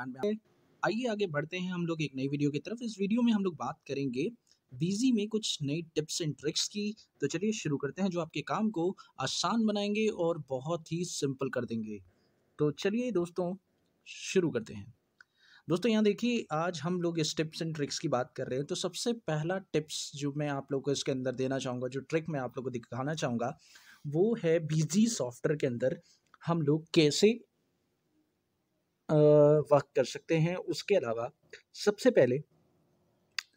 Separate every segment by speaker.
Speaker 1: Brand में आइए आगे बढ़ते हैं हम लोग एक नई वीडियो की तरफ। इस वीडियो में हम लोग बात करेंगे बीजी में कुछ नई टिप्स एंड ट्रिक्स की। तो चलिए शुरू करते हैं जो आपके काम को आसान बनाएंगे और बहुत ही सिंपल कर देंगे। तो चलिए दोस्तों शुरू करते हैं। दोस्तों यहाँ देखिए, आज हम लोग इस टिप्स एंड ट्रिक्स की बात कर रहे हैं। तो सबसे पहला टिप्स जो मैं आप लोग को इसके अंदर देना चाहूँगा, जो ट्रिक मैं आप लोग को दिखाना चाहूँगा, वो है बीजी सॉफ्टवेयर के अंदर हम लोग कैसे वर्क कर सकते हैं। उसके अलावा सबसे पहले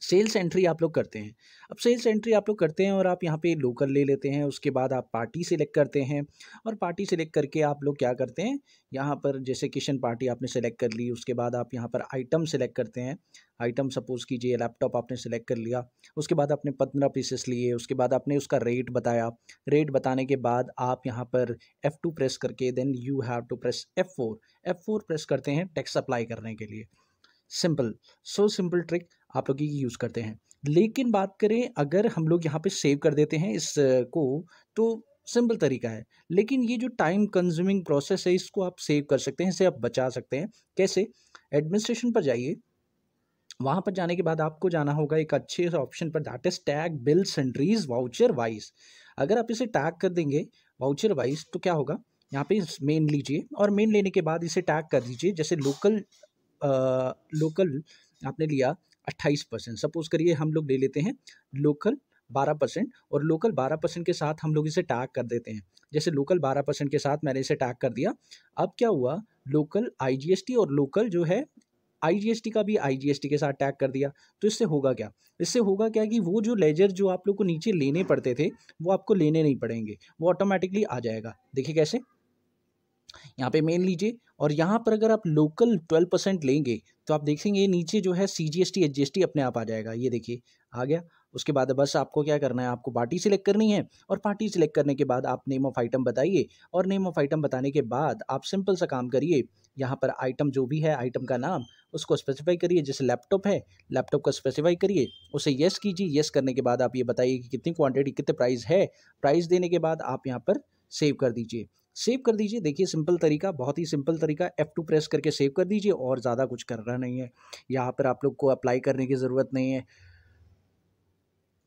Speaker 1: सेल्स एंट्री आप लोग करते हैं। अब सेल्स एंट्री आप लोग करते हैं और आप यहाँ पे लोकल ले लेते हैं। उसके बाद आप पार्टी सिलेक्ट करते हैं और पार्टी सिलेक्ट करके आप लोग क्या करते हैं, यहाँ पर जैसे किचन पार्टी आपने सेलेक्ट कर ली, उसके बाद आप यहाँ पर आइटम सेलेक्ट करते हैं। आइटम सपोज़ कीजिए लैपटॉप आपने सेलेक्ट कर लिया, उसके बाद आपने 15 पीसेस लिए, उसके बाद आपने उसका रेट बताया। रेट बताने के बाद आप यहाँ पर F2 प्रेस करके then you have to press F4। F4 press करते हैं टैक्स अप्लाई करने के लिए। सिंपल, सो सिंपल ट्रिक आप लोग ये यूज़ करते हैं। लेकिन बात करें अगर हम लोग यहाँ पे सेव कर देते हैं इस को, तो सिंपल तरीका है। लेकिन ये जो टाइम कंज्यूमिंग प्रोसेस है, इसको आप सेव कर सकते हैं, इसे आप बचा सकते हैं। कैसे? एडमिनिस्ट्रेशन पर जाइए, वहाँ पर जाने के बाद आपको जाना होगा एक अच्छे से ऑप्शन पर, that is tag bill sundries voucher wise. अगर आप इसे टैग कर देंगे वाउचर वाइज तो क्या होगा, यहाँ पे मेन लीजिए और मेन लेने के बाद इसे टैग कर दीजिए। जैसे लोकल आपने लिया 28%, सपोज करिए हम लोग ले लेते हैं लोकल 12%, और लोकल 12% के साथ हम लोग इसे टैग कर देते हैं। जैसे लोकल 12% के साथ मैंने इसे टैग कर दिया। अब क्या हुआ, लोकल IGST और लोकल जो है IGST का भी IGST के साथ टैग कर दिया। तो इससे होगा क्या, इससे होगा क्या कि वो जो लेजर जो आप लोग को नीचे लेने पड़ते थे वो आपको लेने नहीं पड़ेंगे, वो ऑटोमेटिकली आ जाएगा। देखिए कैसे, यहाँ पे मेन लीजिए और यहाँ पर अगर आप लोकल 12% लेंगे तो आप देखेंगे नीचे जो है CGST HGST अपने आप आ जाएगा। ये देखिए आ गया। उसके बाद बस आपको क्या करना है, आपको पार्टी सिलेक्ट करनी है और पार्टी सिलेक्ट करने के बाद आप नेम ऑफ आइटम बताइए और नेम ऑफ आइटम बताने के बाद आप सिंपल सा काम करिए। यहाँ पर आइटम जो भी है, आइटम का नाम उसको स्पेसिफाई करिए। जैसे लैपटॉप है, लैपटॉप का स्पेसिफाई करिए, उसे येस कीजिए। येस करने के बाद आप ये बताइए कि कितनी क्वांटिटी, कितने प्राइस है। प्राइस देने के बाद आप यहाँ पर सेव कर दीजिए, सेव कर दीजिए। देखिए सिंपल तरीका, बहुत ही सिंपल तरीका। F2 प्रेस करके सेव कर दीजिए और ज़्यादा कुछ करना नहीं है। यहाँ पर आप लोग को अप्लाई करने की ज़रूरत नहीं है।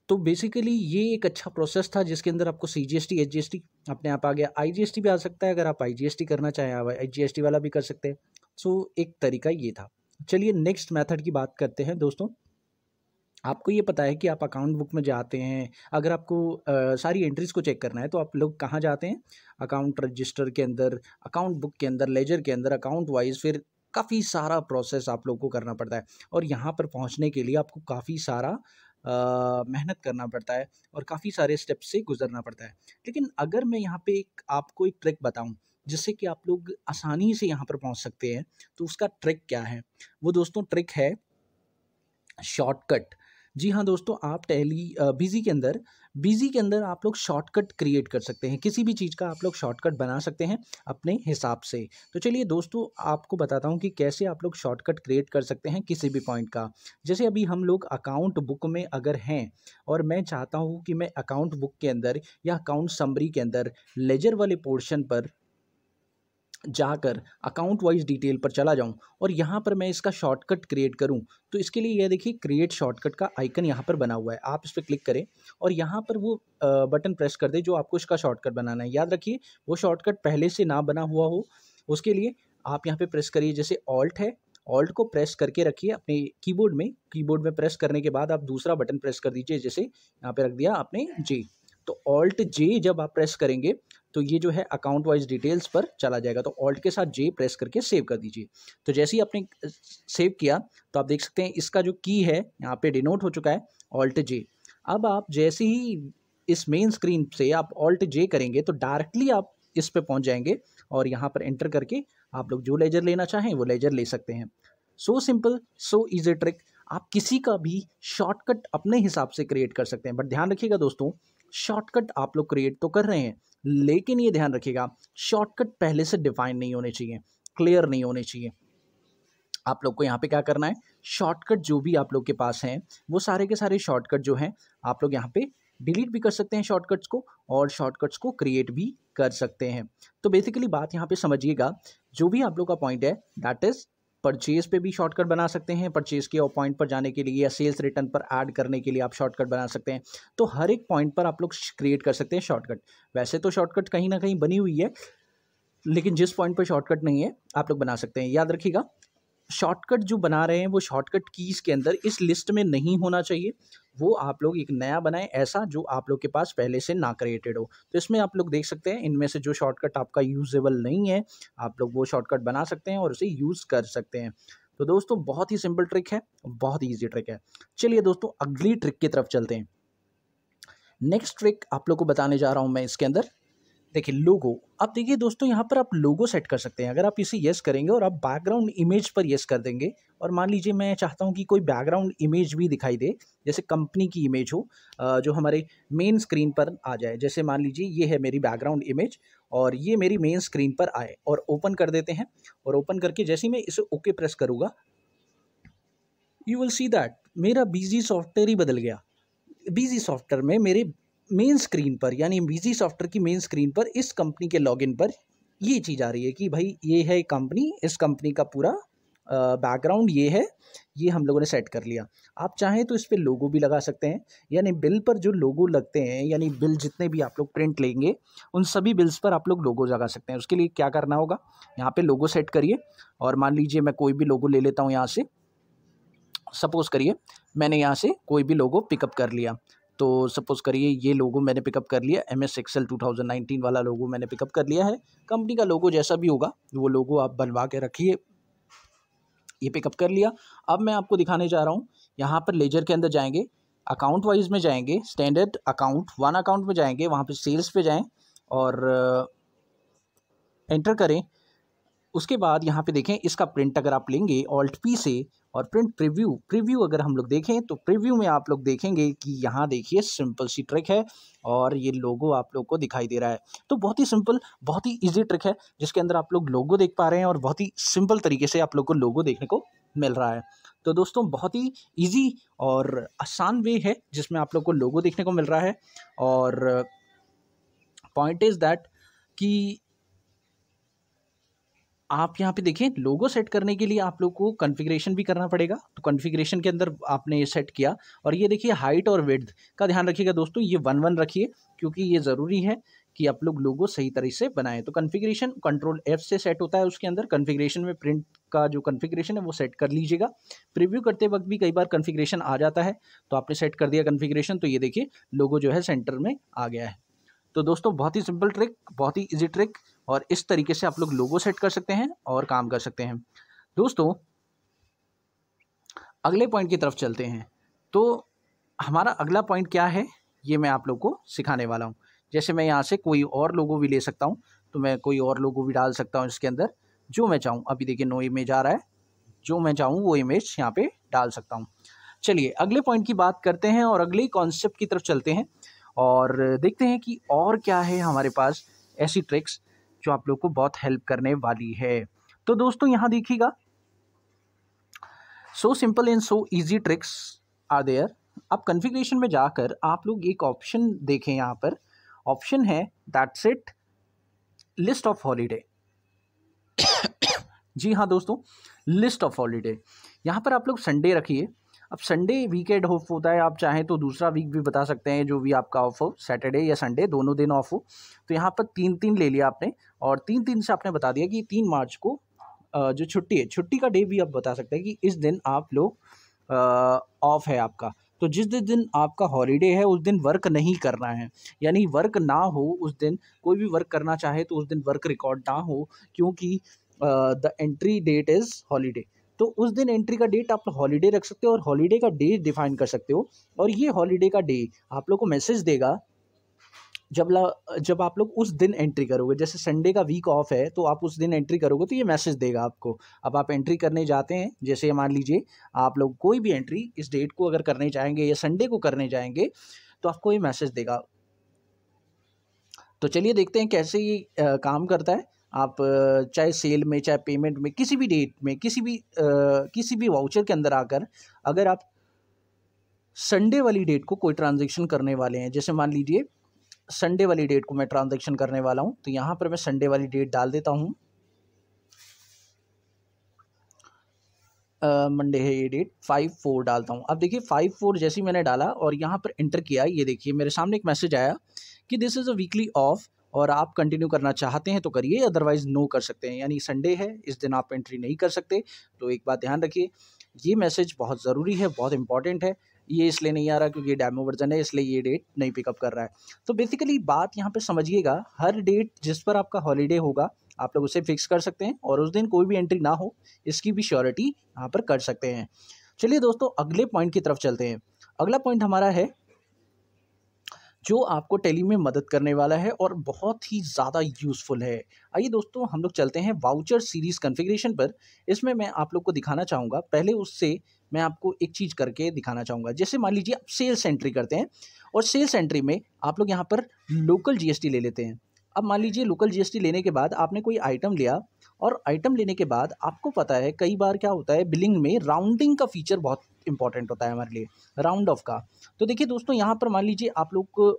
Speaker 1: तो बेसिकली ये एक अच्छा प्रोसेस था जिसके अंदर आपको CGST HGST अपने आप आ गया। IGST भी आ सकता है, अगर आप IGST करना चाहें आप HGST वाला भी कर सकते हैं। सो एक तरीका ये था। चलिए नेक्स्ट मेथड की बात करते हैं दोस्तों। आपको ये पता है कि आप अकाउंट बुक में जाते हैं, अगर आपको सारी एंट्रीज को चेक करना है तो आप लोग कहाँ जाते हैं, अकाउंट रजिस्टर के अंदर, अकाउंट बुक के अंदर, लेजर के अंदर, अकाउंट वाइज। फिर काफ़ी सारा प्रोसेस आप लोग को करना पड़ता है और यहाँ पर पहुँचने के लिए आपको काफ़ी सारा मेहनत करना पड़ता है और काफ़ी सारे स्टेप्स से गुजरना पड़ता है। लेकिन अगर मैं यहाँ पे आपको एक ट्रिक बताऊँ जिससे कि आप लोग आसानी से यहाँ पर पहुँच सकते हैं, तो उसका ट्रिक क्या है, वो दोस्तों ट्रिक है शॉर्टकट। जी हाँ दोस्तों, आप बिजी के अंदर आप लोग शॉर्टकट क्रिएट कर सकते हैं। किसी भी चीज़ का आप लोग शॉर्टकट बना सकते हैं अपने हिसाब से। तो चलिए दोस्तों आपको बताता हूँ कि कैसे आप लोग शॉर्टकट क्रिएट कर सकते हैं किसी भी पॉइंट का। जैसे अभी हम लोग अकाउंट बुक में अगर हैं और मैं चाहता हूँ कि मैं अकाउंट बुक के अंदर या अकाउंट समरी के अंदर लेजर वाले पोर्शन पर जाकर अकाउंट वाइज डिटेल पर चला जाऊं और यहाँ पर मैं इसका शॉर्टकट क्रिएट करूं, तो इसके लिए यह देखिए क्रिएट शॉर्टकट का आइकन यहाँ पर बना हुआ है। आप इस पर क्लिक करें और यहाँ पर वो बटन प्रेस कर दें जो आपको इसका शॉर्टकट बनाना है। याद रखिए वो शॉर्टकट पहले से ना बना हुआ हो, उसके लिए आप यहाँ पे प्रेस करिए। जैसे ऑल्ट है, ऑल्ट को प्रेस करके रखिए अपने कीबोर्ड में प्रेस करने के बाद आप दूसरा बटन प्रेस कर दीजिए। जैसे यहाँ पे रख दिया आपने J, तो ऑल्ट J जब आप प्रेस करेंगे तो ये जो है अकाउंट वाइज डिटेल्स पर चला जाएगा। तो ऑल्ट के साथ J प्रेस करके सेव कर दीजिए। तो जैसे ही आपने सेव किया तो आप देख सकते हैं इसका जो की है यहाँ पे डिनोट हो चुका है ऑल्ट J। अब आप जैसे ही इस मेन स्क्रीन से आप ऑल्ट J करेंगे तो डायरेक्टली आप इस पे पहुंच जाएंगे और यहाँ पर एंटर करके आप लोग जो लेजर लेना चाहें वो लेजर ले सकते हैं। So simple, so easy trick. आप किसी का भी शॉर्टकट अपने हिसाब से क्रिएट कर सकते हैं। बट ध्यान रखिएगा दोस्तों, शॉर्टकट आप लोग क्रिएट तो कर रहे हैं, लेकिन ये ध्यान रखिएगा शॉर्टकट पहले से डिफाइन नहीं होने चाहिए, क्लियर नहीं होने चाहिए। आप लोग को यहाँ पे क्या करना है, शॉर्टकट जो भी आप लोग के पास हैं वो सारे के सारे शॉर्टकट जो हैं आप लोग यहाँ पे डिलीट भी कर सकते हैं शॉर्टकट्स को, और शॉर्टकट्स को क्रिएट भी कर सकते हैं। तो बेसिकली बात यहाँ पे समझिएगा, जो भी आप लोग का पॉइंट है दैट इज परचेज पे भी शॉर्टकट बना सकते हैं, परचेज के पॉइंट पर जाने के लिए, या सेल्स रिटर्न पर ऐड करने के लिए आप शॉर्टकट बना सकते हैं। तो हर एक पॉइंट पर आप लोग क्रिएट कर सकते हैं शॉर्टकट। वैसे तो शॉर्टकट कहीं ना कहीं बनी हुई है, लेकिन जिस पॉइंट पर शॉर्टकट नहीं है आप लोग बना सकते हैं। याद रखिएगा, शॉर्टकट जो बना रहे हैं वो शॉर्टकट कीज़ के अंदर इस लिस्ट में नहीं होना चाहिए। वो आप लोग एक नया बनाएं, ऐसा जो आप लोग के पास पहले से ना क्रिएटेड हो। तो इसमें आप लोग देख सकते हैं, इनमें से जो शॉर्टकट आपका यूजेबल नहीं है आप लोग वो शॉर्टकट बना सकते हैं और उसे यूज़ कर सकते हैं। तो दोस्तों बहुत ही सिंपल ट्रिक है, बहुत ही ईजी ट्रिक है। चलिए दोस्तों अगली ट्रिक की तरफ चलते हैं। नेक्स्ट ट्रिक आप लोग को बताने जा रहा हूँ मैं इसके अंदर। देखिए लोगो, अब देखिए दोस्तों यहाँ पर आप लोगो सेट कर सकते हैं। अगर आप इसे येस करेंगे और आप बैकग्राउंड इमेज पर येस कर देंगे, और मान लीजिए मैं चाहता हूँ कि कोई बैकग्राउंड इमेज भी दिखाई दे, जैसे कंपनी की इमेज हो, जो हमारे मेन स्क्रीन पर आ जाए। जैसे मान लीजिए ये है मेरी बैकग्राउंड इमेज और ये मेरी मेन स्क्रीन पर आए, और ओपन कर देते हैं। और ओपन करके जैसे ही मैं इसे ओके प्रेस करूँगा, यू विल सी दैट मेरा बिजी सॉफ्टवेयर ही बदल गया। बिजी सॉफ्टवेयर में मेरे मेन स्क्रीन पर, यानी बिजी सॉफ्टवेयर की मेन स्क्रीन पर इस कंपनी के लॉगिन पर ये चीज़ आ रही है कि भाई ये है कंपनी, इस कंपनी का पूरा बैकग्राउंड ये है, ये हम लोगों ने सेट कर लिया। आप चाहें तो इस पर लोगो भी लगा सकते हैं, यानी बिल पर जो लोगो लगते हैं, यानी बिल जितने भी आप लोग प्रिंट लेंगे उन सभी बिल्स पर आप लोग लोगो लगा सकते हैं। उसके लिए क्या करना होगा, यहाँ पे लोगो सेट करिए, और मान लीजिए मैं कोई भी लोगो ले लेता हूँ यहाँ से। सपोज़ करिए मैंने यहाँ से कोई भी लोगो पिकअप कर लिया, तो सपोज़ करिए ये लोगो मैंने पिकअप कर लिया, MS Excel 2019 वाला लोगो मैंने पिकअप कर लिया है। कंपनी का लोगो जैसा भी होगा वो लोगो आप बनवा के रखिए। ये पिकअप कर लिया। अब मैं आपको दिखाने जा रहा हूँ, यहाँ पर लेजर के अंदर जाएंगे, अकाउंट वाइज में जाएंगे, स्टैंडर्ड अकाउंट 1 अकाउंट में जाएंगे, वहाँ पर सेल्स पे जाएँ और एंटर करें। उसके बाद यहाँ पे देखें, इसका प्रिंट अगर आप लेंगे ऑल्ट P से, और प्रिंट प्रीव्यू अगर हम लोग देखें तो प्रीव्यू में आप लोग देखेंगे कि यहाँ देखिए सिंपल सी ट्रिक है और ये लोगो आप लोग को दिखाई दे रहा है। तो बहुत ही सिंपल, बहुत ही इजी ट्रिक है जिसके अंदर आप लोग लोगो देख पा रहे हैं और बहुत ही सिंपल तरीके से आप लोग को लोगो देखने को मिल रहा है। तो दोस्तों बहुत ही ईजी और आसान वे है जिसमें आप लोग को लोगो देखने को मिल रहा है। और पॉइंट इज़ दैट कि आप यहाँ पे देखें, लोगो सेट करने के लिए आप लोग को कॉन्फ़िगरेशन भी करना पड़ेगा। तो कॉन्फ़िगरेशन के अंदर आपने ये सेट किया, और ये देखिए हाइट और विड्थ का ध्यान रखिएगा दोस्तों, ये 1-1 रखिए, क्योंकि ये ज़रूरी है कि आप लोग लोगो सही तरह से बनाएं। तो कॉन्फ़िगरेशन कंट्रोल F से सेट होता है, उसके अंदर कॉन्फ़िगरेशन में प्रिंट का जो कॉन्फ़िगरेशन है वो सेट कर लीजिएगा। प्रीव्यू करते वक्त भी कई बार कॉन्फ़िगरेशन आ जाता है, तो आपने सेट कर दिया कॉन्फ़िगरेशन, तो ये देखिए लोगो जो है सेंटर में आ गया है। तो दोस्तों बहुत ही सिंपल ट्रिक, बहुत ही इजी ट्रिक, और इस तरीके से आप लोग लोगो सेट कर सकते हैं और काम कर सकते हैं। दोस्तों अगले पॉइंट की तरफ चलते हैं। तो हमारा अगला पॉइंट क्या है ये मैं आप लोग को सिखाने वाला हूँ। जैसे मैं यहाँ से कोई और लोगो भी ले सकता हूँ, तो मैं कोई और लोगो भी डाल सकता हूँ इसके अंदर, जो मैं चाहूँ। अभी देखिए नो इमेज आ रहा है, जो मैं चाहूँ वो इमेज यहाँ पे डाल सकता हूँ। चलिए अगले पॉइंट की बात करते हैं और अगले कॉन्सेप्ट की तरफ चलते हैं और देखते हैं कि और क्या है हमारे पास ऐसी ट्रिक्स जो आप लोग को बहुत हेल्प करने वाली है। तो दोस्तों यहाँ देखिएगा, so simple and so easy tricks are there. अब कॉन्फ़िगरेशन में जाकर आप लोग एक ऑप्शन देखें, यहाँ पर ऑप्शन है that's it, list of holiday. जी हाँ दोस्तों, लिस्ट ऑफ हॉलीडे। यहाँ पर आप लोग संडे रखिए। अब संडे वीकेंड ऑफ होता है, आप चाहें तो दूसरा वीक भी बता सकते हैं जो भी आपका ऑफ हो, सैटरडे या संडे दोनों दिन ऑफ हो। तो यहाँ पर 3-3 ले लिया आपने, और 3-3 से आपने बता दिया कि 3 मार्च को जो छुट्टी है, छुट्टी का डे भी आप बता सकते हैं कि इस दिन आप लोग ऑफ है आपका। तो जिस दिन आपका हॉलीडे है उस दिन वर्क नहीं करना है, यानी वर्क ना हो उस दिन। कोई भी वर्क करना चाहे तो उस दिन वर्क रिकॉर्ड ना हो, क्योंकि the entry that is holiday. तो उस दिन एंट्री का डेट आप हॉलीडे रख सकते हो और हॉलीडे का डे डिफाइन कर सकते हो। और ये हॉलीडे का डे आप लोग को मैसेज देगा जब आप लोग उस दिन एंट्री करोगे। जैसे संडे का वीक ऑफ है तो आप उस दिन एंट्री करोगे तो ये मैसेज देगा आपको। अब आप एंट्री करने जाते हैं, जैसे मान लीजिए आप लोग कोई भी एंट्री इस डेट को अगर करने चाहेंगे या संडे को करने जाएंगे तो आपको ये मैसेज देगा। तो चलिए देखते हैं कैसे ये काम करता है। आप चाहे सेल में, चाहे पेमेंट में, किसी भी डेट में, किसी भी वाउचर के अंदर आकर अगर आप संडे वाली डेट को कोई ट्रांजैक्शन करने वाले हैं, जैसे मान लीजिए संडे वाली डेट को मैं ट्रांजैक्शन करने वाला हूं, तो यहाँ पर मैं संडे वाली डेट डाल देता हूं। मंडे है ये डेट, 5/4 डालता हूँ। अब देखिए 5/4 जैसे ही मैंने डाला और यहाँ पर एंटर किया, ये देखिए मेरे सामने एक मैसेज आया कि this is a weekly off, और आप कंटिन्यू करना चाहते हैं तो करिए, अदरवाइज़ नो कर सकते हैं। यानी संडे है, इस दिन आप एंट्री नहीं कर सकते। तो एक बात ध्यान रखिए, ये मैसेज बहुत ज़रूरी है, बहुत इंपॉर्टेंट है। ये इसलिए नहीं आ रहा क्योंकि ये डेमो वर्जन है, इसलिए ये डेट नहीं पिकअप कर रहा है। तो बेसिकली बात यहाँ पे समझिएगा, हर डेट जिस पर आपका हॉलीडे होगा आप लोग उसे फिक्स कर सकते हैं, और उस दिन कोई भी एंट्री ना हो इसकी भी श्योरिटी यहाँ पर कर सकते हैं। चलिए दोस्तों, अगले पॉइंट की तरफ चलते हैं। अगला पॉइंट हमारा है जो आपको टैली में मदद करने वाला है और बहुत ही ज़्यादा यूज़फुल है। आइए दोस्तों, हम लोग चलते हैं वाउचर सीरीज़ कॉन्फ़िगरेशन पर। इसमें मैं आप लोग को दिखाना चाहूँगा, पहले उससे मैं आपको एक चीज़ करके दिखाना चाहूँगा। जैसे मान लीजिए आप सेल्स एंट्री करते हैं, और सेल्स एंट्री में आप लोग यहाँ पर लोकल जीएसटी ले लेते हैं। अब मान लीजिए लोकल जीएसटी लेने के बाद आपने कोई आइटम लिया, और आइटम लेने के बाद आपको पता है कई बार क्या होता है, बिलिंग में राउंडिंग का फीचर बहुत इंपॉर्टेंट होता है हमारे लिए, राउंड ऑफ का। तो देखिए दोस्तों, यहाँ पर मान लीजिए आप लोग को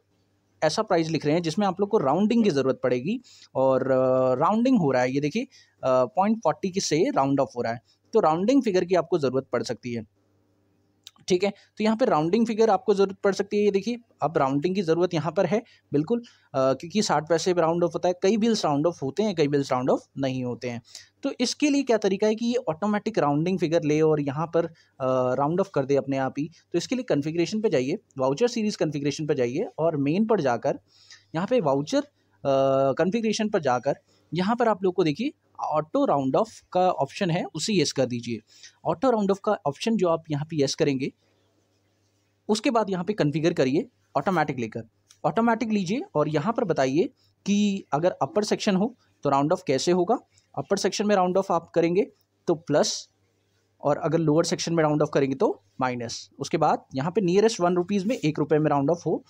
Speaker 1: ऐसा प्राइस लिख रहे हैं जिसमें आप लोग को राउंडिंग की ज़रूरत पड़ेगी, और राउंडिंग हो रहा है, ये देखिए 0.40 की से राउंड ऑफ हो रहा है, तो राउंडिंग फिगर की आपको ज़रूरत पड़ सकती है। ठीक है, तो यहाँ पे राउंडिंग फिगर आपको ज़रूरत पड़ सकती है। ये देखिए, अब राउंडिंग की ज़रूरत यहाँ पर है बिल्कुल, क्योंकि 60 पैसे पे राउंड ऑफ होता है। कई बिल्स राउंड ऑफ होते हैं, कई बिल्स राउंड ऑफ नहीं होते हैं। तो इसके लिए क्या तरीका है कि ये ऑटोमेटिक राउंडिंग फिगर ले और यहाँ पर राउंड ऑफ कर दे अपने आप ही। तो इसके लिए कॉन्फ़िगरेशन पे जाइए, वाउचर सीरीज़ कॉन्फ़िगरेशन पे जाइए, और मेन पर जाकर यहाँ पे वाउचर कॉन्फ़िगरेशन पर जाकर यहाँ पर आप लोग को देखिए ऑटो राउंड ऑफ का ऑप्शन है, उसे येस कर दीजिए। ऑटो राउंड ऑफ का ऑप्शन जो आप यहाँ पे येस करेंगे, उसके बाद यहाँ पे कॉन्फ़िगर करिए ऑटोमेटिक लेकर। ऑटोमेटिक लीजिए और यहाँ पर बताइए कि अगर अपर सेक्शन हो तो राउंड ऑफ कैसे होगा। अपर सेक्शन में राउंड ऑफ आप करेंगे तो प्लस, और अगर लोअर सेक्शन में राउंड ऑफ करेंगे तो माइनस। उसके बाद यहाँ पे नियरेस्ट 1 रुपीज़ में 1 रुपये में राउंड ऑफ हो।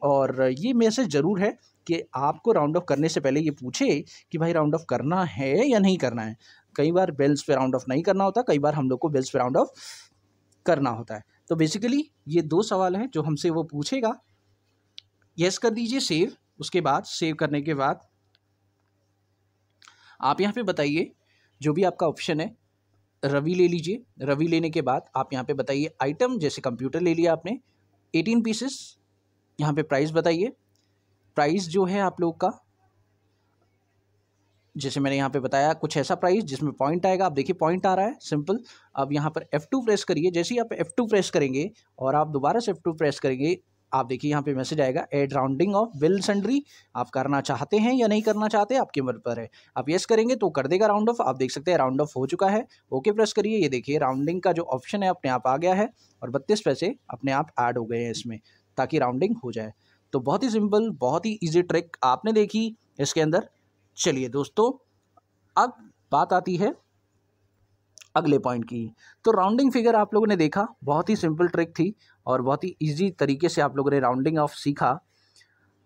Speaker 1: और ये मैसेज ज़रूर है कि आपको राउंड ऑफ करने से पहले ये पूछे कि भाई राउंड ऑफ करना है या नहीं करना है। कई बार बेल्स पे राउंड ऑफ नहीं करना होता, कई बार हम लोग को बेल्स पे राउंड ऑफ करना होता है। तो बेसिकली ये 2 सवाल हैं जो हमसे वो पूछेगा। यस कर दीजिए सेव। उसके बाद सेव करने के बाद आप यहाँ पे बताइए जो भी आपका ऑप्शन है, रवि ले लीजिए। रवि लेने के बाद आप यहाँ पे बताइए आइटम, जैसे कंप्यूटर ले लिया आपने 18 पीसेस। यहाँ पे प्राइस बताइए, प्राइस जो है आप लोग का, जैसे मैंने यहाँ पे बताया कुछ ऐसा प्राइस जिसमें पॉइंट आएगा। आप देखिए पॉइंट आ रहा है, सिंपल। अब यहाँ पर F2 प्रेस करिए। जैसे ही आप F2 प्रेस करेंगे और आप दोबारा से F2 प्रेस करेंगे, आप देखिए यहाँ पे मैसेज आएगा add rounding off bill sundry. आप करना चाहते हैं या नहीं करना चाहते, आपके मन पर है। आप येस करेंगे तो कर देगा राउंड ऑफ। आप देख सकते हैं राउंड ऑफ हो चुका है। ओके प्रेस करिए। ये देखिए राउंडिंग का जो ऑप्शन है अपने आप आ गया है, और 32 पैसे अपने आप ऐड हो गए हैं इसमें, ताकि राउंडिंग हो जाए। तो बहुत ही सिंपल, बहुत ही ईजी ट्रिक आपने देखी इसके अंदर। चलिए दोस्तों, अब बात आती है अगले पॉइंट की। तो राउंडिंग फिगर आप लोगों ने देखा, बहुत ही सिंपल ट्रिक थी और बहुत ही इजी तरीके से आप लोगों ने राउंडिंग ऑफ सीखा।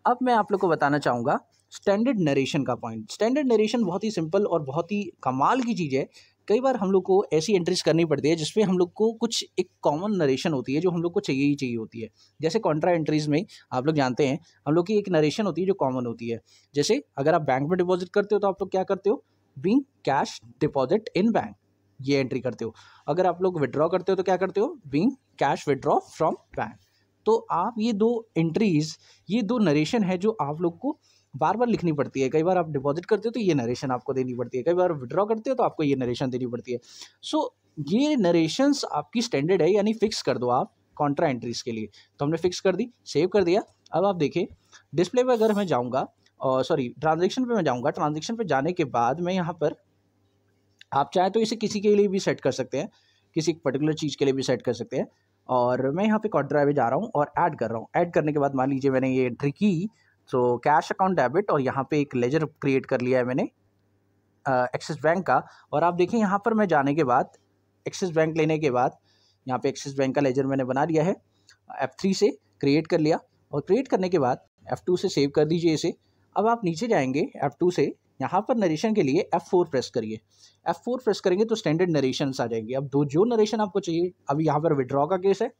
Speaker 1: अब मैं आप लोग को बताना चाहूँगा स्टैंडर्ड नरेशन का पॉइंट। स्टैंडर्ड नरेशन बहुत ही सिंपल और बहुत ही कमाल की चीज़ है। कई बार हम लोग को ऐसी एंट्रीज करनी पड़ती है जिसमें हम लोग को कुछ एक कॉमन नरेशन होती है जो हम लोग को चाहिए ही चाहिए होती है। जैसे कॉन्ट्रा एंट्रीज में आप लोग जानते हैं हम लोग की एक नरेशन होती है जो कॉमन होती है। जैसे अगर आप बैंक में डिपॉजिट करते हो तो आप लोग क्या करते हो, being cash deposit in bank, ये एंट्री करते हो। अगर आप लोग विड्रॉ करते हो तो क्या करते हो, being cash withdraw from bank. तो आप ये 2 एंट्रीज, ये 2 नरेशन है जो आप लोग को बार बार लिखनी पड़ती है। कई बार आप डिपॉजिट करते हो तो ये नरेशन आपको देनी पड़ती है, कई बार विड्रॉ करते हो तो आपको ये नरेशन देनी पड़ती है। सो ये नरेशंस आपकी स्टैंडर्ड है, यानी फिक्स कर दो आप कॉन्ट्रा एंट्रीज के लिए। तो हमने फिक्स कर दी, सेव कर दिया। अब आप देखिए डिस्प्ले पर अगर मैं जाऊँगा, सॉरी ट्रांजेक्शन पे मैं जाऊँगा। ट्रांजेक्शन पे जाने के बाद मैं यहाँ पर, आप चाहे तो इसे किसी के लिए भी सेट कर सकते हैं, किसी पर्टिकुलर चीज़ के लिए भी सेट कर सकते हैं। और मैं यहाँ पे कॉन्ट्रा पे जा रहा हूँ और ऐड कर रहा हूँ। ऐड करने के बाद मान लीजिए मैंने ये एंट्री की, तो कैश अकाउंट डेबिट, और यहाँ पे एक लेजर क्रिएट कर लिया है मैंने एक्सिस बैंक का। और आप देखें यहाँ पर मैं जाने के बाद, एक्सिस बैंक लेने के बाद यहाँ पे एक्सिस बैंक का लेजर मैंने बना लिया है, F3 से क्रिएट कर लिया। और क्रिएट करने के बाद F2 से सेव कर दीजिए इसे। अब आप नीचे जाएंगे F2 से, यहाँ पर नरेशन के लिए F4 प्रेस करिए। F4 प्रेस करेंगे तो स्टैंडर्ड नरेशंस आ जाएंगे। अब जो नरेशन आपको चाहिए, अभी यहाँ पर विड्रॉ का केस है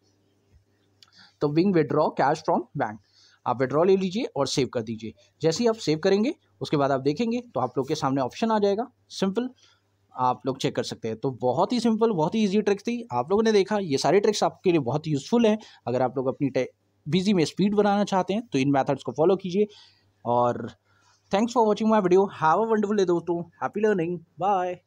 Speaker 1: तो being withdraw cash from bank, आप विड्रॉ ले लीजिए और सेव कर दीजिए। जैसे ही आप सेव करेंगे उसके बाद आप देखेंगे तो आप लोग के सामने ऑप्शन आ जाएगा, सिंपल आप लोग चेक कर सकते हैं। तो बहुत ही सिंपल, बहुत ही ईजी ट्रिक्स थी। आप लोगों ने देखा ये सारी ट्रिक्स आपके लिए बहुत यूज़फुल हैं। अगर आप लोग अपनी बिजी में स्पीड बनाना चाहते हैं तो इन मेथड्स को फॉलो कीजिए। और thanks for watching my video. Have a wonderful day दोस्तों। Happy learning. बाय।